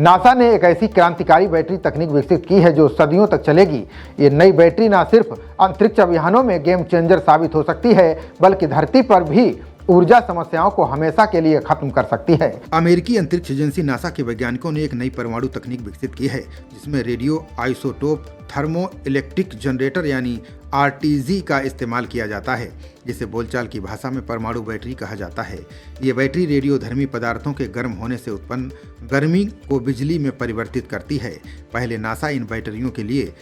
NASA ने एक ऐसी क्रांतिकारी बैटरी तकनीक विकसित की है जो सदियों तक चलेगी। ये नई बैटरी न सिर्फ अंतरिक्ष अभियानों में गेम चेंजर साबित हो सकती है, बल्कि धरती पर भी ऊर्जा समस्याओं को हमेशा के लिए खत्म कर सकती है। अमेरिकी अंतरिक्ष एजेंसी नासा के वैज्ञानिकों ने एक नई परमाणु तकनीक विकसित की है, जिसमें radio isotope thermo electric generator यानी RTG का इस्तेमाल किया जाता है, जिसे बोलचाल की भाषा में परमाणु बैटरी कहा जाता है। ये बैटरी रेडियोधर्मी पदार्थों के गर्म होने से उत्पन्न गर्मी को बिजली में परिवर्तित करती है। पहले नासा इन बैटरियों के लिए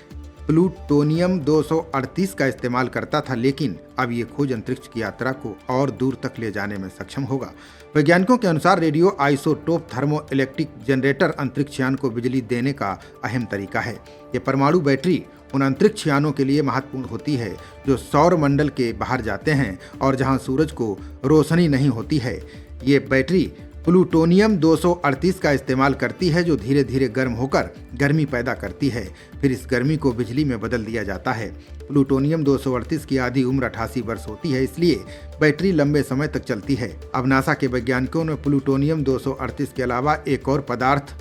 प्लूटोनियम 238 का इस्तेमाल करता था, लेकिन अब ये खोज अंतरिक्ष की यात्रा को और दूर तक ले जाने में सक्षम होगा। वैज्ञानिकों के अनुसार radio isotope thermo electric generator अंतरिक्ष यान को बिजली देने का अहम तरीका है। ये परमाणु बैटरी उन अंतरिक्ष यानों के लिए महत्वपूर्ण होती है जो सौर मंडल के बाहर जाते हैं और जहां सूरज को रोशनी नहीं होती है। ये बैटरी प्लूटोनियम 238 का इस्तेमाल करती है, जो धीरे धीरे गर्म होकर गर्मी पैदा करती है। फिर इस गर्मी को बिजली में बदल दिया जाता है। प्लूटोनियम 238 की आधी उम्र 88 वर्ष होती है, इसलिए बैटरी लंबे समय तक चलती है। अब नासा के वैज्ञानिकों ने प्लूटोनियम 238 के अलावा एक और पदार्थ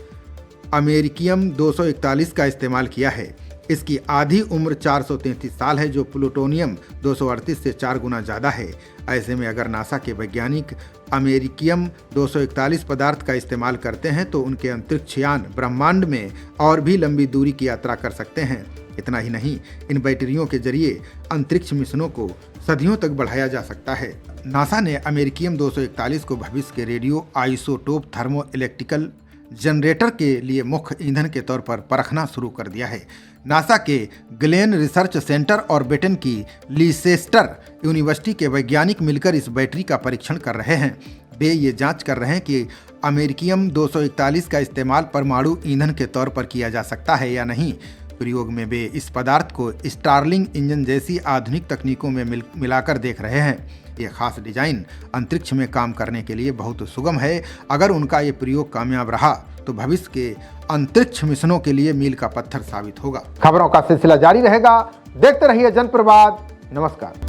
अमेरिकियम 241 का इस्तेमाल किया है। इसकी आधी उम्र 433 साल है, जो प्लूटोनियम 238 से 4 गुना ज़्यादा है। ऐसे में अगर नासा के वैज्ञानिक अमेरिकियम 241 पदार्थ का इस्तेमाल करते हैं तो उनके अंतरिक्ष यान ब्रह्मांड में और भी लंबी दूरी की यात्रा कर सकते हैं। इतना ही नहीं, इन बैटरियों के जरिए अंतरिक्ष मिशनों को सदियों तक बढ़ाया जा सकता है। नासा ने अमेरिकियम 241 को भविष्य के radio isotope thermo electrical generator के लिए मुख्य ईंधन के तौर पर परखना शुरू कर दिया है। नासा के ग्लेन रिसर्च सेंटर और ब्रिटेन की लीसेस्टर यूनिवर्सिटी के वैज्ञानिक मिलकर इस बैटरी का परीक्षण कर रहे हैं। वे ये जांच कर रहे हैं कि अमेरिकियम 241 का इस्तेमाल परमाणु ईंधन के तौर पर किया जा सकता है या नहीं। प्रयोग में वे इस पदार्थ को स्टारलिंग इंजन जैसी आधुनिक तकनीकों में मिलाकर देख रहे हैं। ये खास डिजाइन अंतरिक्ष में काम करने के लिए बहुत सुगम है। अगर उनका ये प्रयोग कामयाब रहा तो भविष्य के अंतरिक्ष मिशनों के लिए मील का पत्थर साबित होगा। खबरों का सिलसिला जारी रहेगा। देखते रहिए जनप्रवाद। नमस्कार।